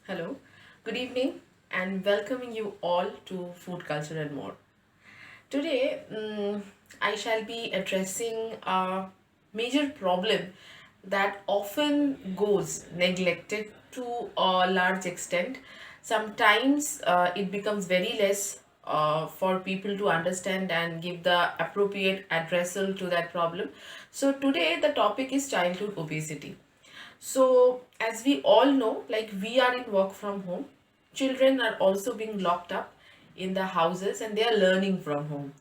Hello, good evening, and welcoming you all to Food Culture and More. Today, I shall be addressing a major problem that often goes neglected to a large extent. Sometimes it becomes very less for people to understand and give the appropriate addressal to that problem. So, today the topic is childhood obesity. So, as we all know, like we are in work from home, children are also being locked up in the houses and they are learning from home.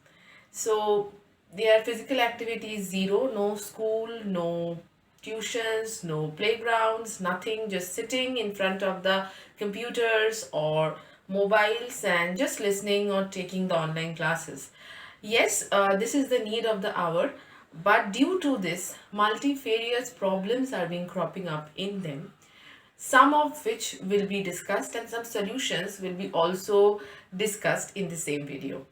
So, their physical activity is zero, no school, no tuitions, no playgrounds, nothing, just sitting in front of the computers or mobiles and just listening or taking the online classes. Yes, this is the need of the hour, but due to this, multifarious problems are being cropping up in them, some of which will be discussed and some solutions will be also discussed in the same video.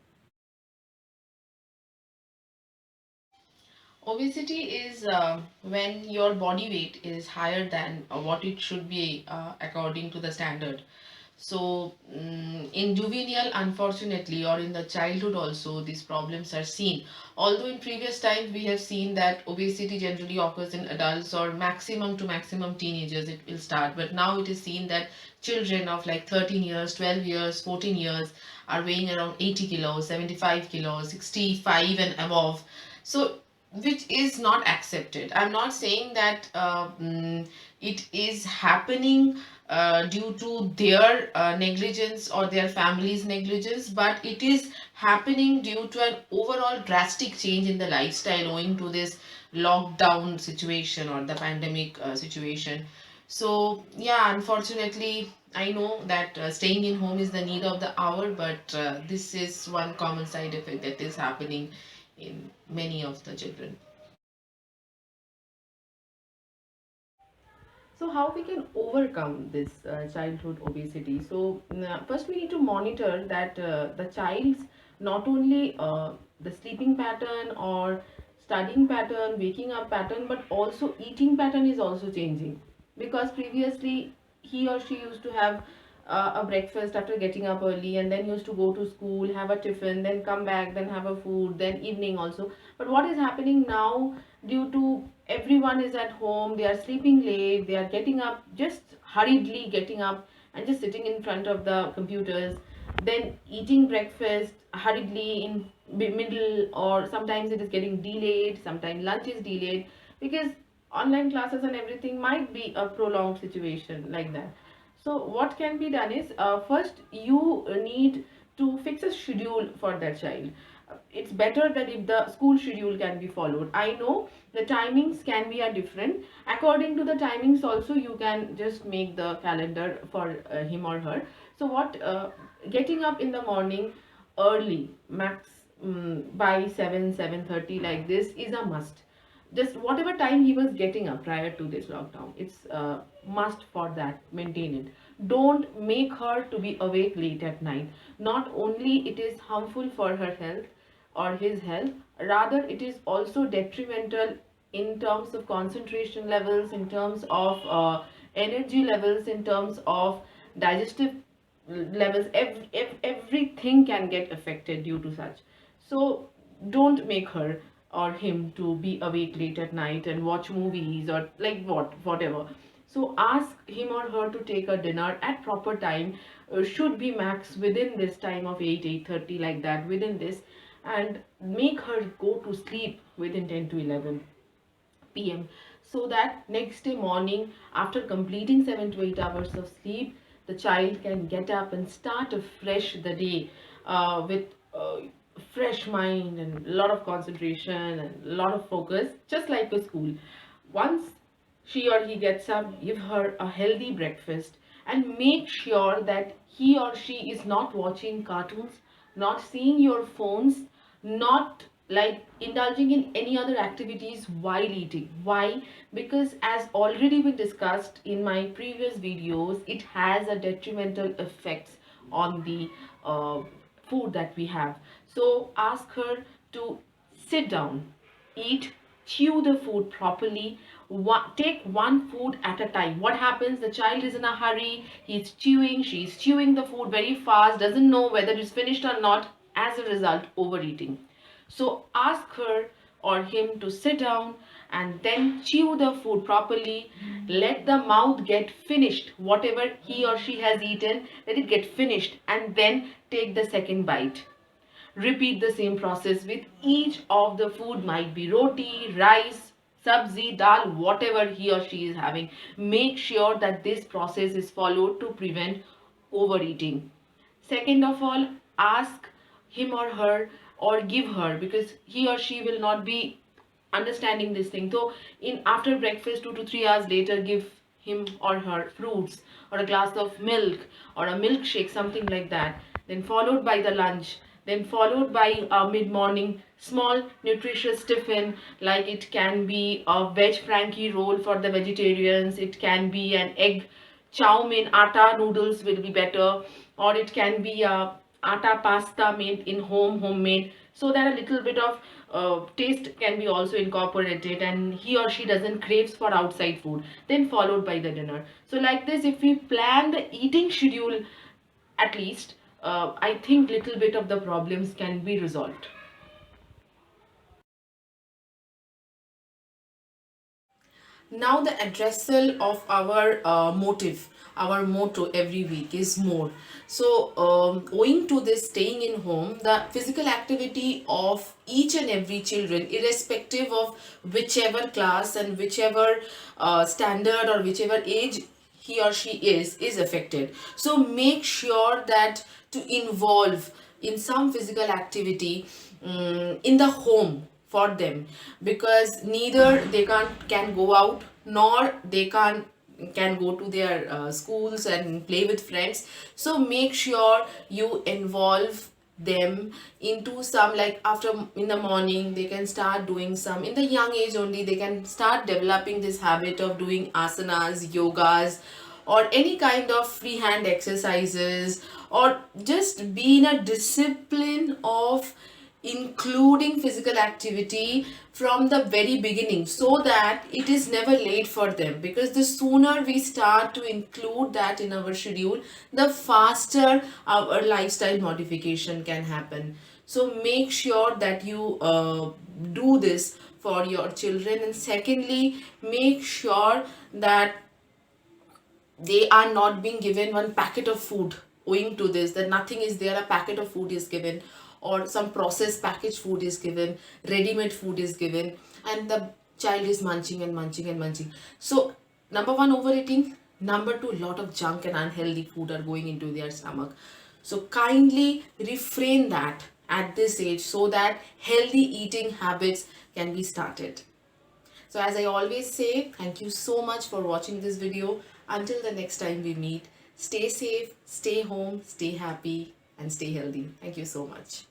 Obesity is when your body weight is higher than what it should be according to the standard. So, in juvenile, unfortunately, or in the childhood also, these problems are seen. Although in previous times we have seen that obesity generally occurs in adults or maximum to maximum teenagers, it will start. But now it is seen that children of like 13 years, 12 years, 14 years are weighing around 80 kilos, 75 kilos, 65 and above. So which is not accepted. I'm not saying that it is happening due to their negligence or their family's negligence, but it is happening due to an overall drastic change in the lifestyle owing to this lockdown situation or the pandemic situation. So, yeah, unfortunately, I know that staying in home is the need of the hour, but this is one common side effect that is happening in many of the children. So how we can overcome this childhood obesity? So first we need to monitor that the child's not only the sleeping pattern or studying pattern, waking up pattern, but also eating pattern is also changing, because previously he or she used to have a breakfast after getting up early and then used to go to school, have a tiffin, then come back, then have a food, then evening also. But what is happening now, due to everyone is at home, they are sleeping late, they are getting up, just hurriedly getting up and just sitting in front of the computers, then eating breakfast hurriedly in middle, or sometimes it is getting delayed, sometimes lunch is delayed, because online classes and everything might be a prolonged situation like that. So what can be done is, first you need to fix a schedule for that child. It's better that if the school schedule can be followed. I know the timings can be a different. According to the timings also, you can just make the calendar for him or her. So what, getting up in the morning early, max by 7:30 like this is a must. Just whatever time he was getting up prior to this lockdown, it's must for that, maintain it. Don't make her to be awake late at night. Not only it is harmful for her health or his health, rather it is also detrimental in terms of concentration levels, in terms of energy levels, in terms of digestive levels. Everything can get affected due to such. So don't make her or him to be awake late at night and watch movies or like whatever. So ask him or her to take a dinner at proper time, should be max within this time of 8:30 like that, within this, and make her go to sleep within 10 to 11 p.m., so that next day morning, after completing 7 to 8 hours of sleep, the child can get up and start afresh the day with fresh mind and a lot of concentration and a lot of focus, just like a school. Once she or he gets up, give her a healthy breakfast and make sure that he or she is not watching cartoons, not seeing your phones, not like indulging in any other activities while eating. Why? Because as already been discussed in my previous videos, it has a detrimental effects on the food that we have. So ask her to sit down, eat, chew the food properly, take one food at a time. What happens? The child is in a hurry, he's chewing, she's chewing the food very fast, doesn't know whether it's finished or not, as a result, overeating. So ask her or him to sit down and then chew the food properly. Let the mouth get finished. Whatever he or she has eaten, let it get finished and then take the second bite. Repeat the same process with each of the food, might be roti, rice, sabzi, dal, whatever he or she is having. Make sure that this process is followed to prevent overeating. Second of all, ask him or her or give her, because he or she will not be understanding this thing. So in after breakfast 2 to 3 hours later, give him or her fruits or a glass of milk or a milkshake, something like that. Then followed by the lunch, then followed by a mid-morning small nutritious tiffin, like it can be a veg frankie roll for the vegetarians, it can be an egg chow mein, atta noodles will be better, or it can be a atta pasta made in homemade, so that a little bit of taste can be also incorporated and he or she doesn't craves for outside food. Then followed by the dinner. So like this, if we plan the eating schedule, at least I think little bit of the problems can be resolved. Now the addressal of our motive, our motto every week is more. So owing to this staying in home, the physical activity of each and every children, irrespective of whichever class and whichever standard or whichever age he or she is affected. So make sure that to involve in some physical activity in the home for them, because neither they can go out nor they can go to their schools and play with friends. So make sure you involve them into some, like after in the morning they can start doing some, in the young age only they can start developing this habit of doing asanas, yogas, or any kind of freehand exercises, or just be in a discipline of including physical activity from the very beginning, so that it is never late for them, because the sooner we start to include that in our schedule, the faster our lifestyle modification can happen. So make sure that you do this for your children. And secondly, make sure that they are not being given one packet of food, owing to this, that nothing is there, a packet of food is given, or some processed packaged food is given, ready-made food is given, and the child is munching and munching and munching. So number one, overeating. Number two, lot of junk and unhealthy food are going into their stomach. So kindly refrain that at this age, so that healthy eating habits can be started. So as I always say, thank you so much for watching this video. Until the next time we meet, stay safe, stay home, stay happy, and stay healthy. Thank you so much.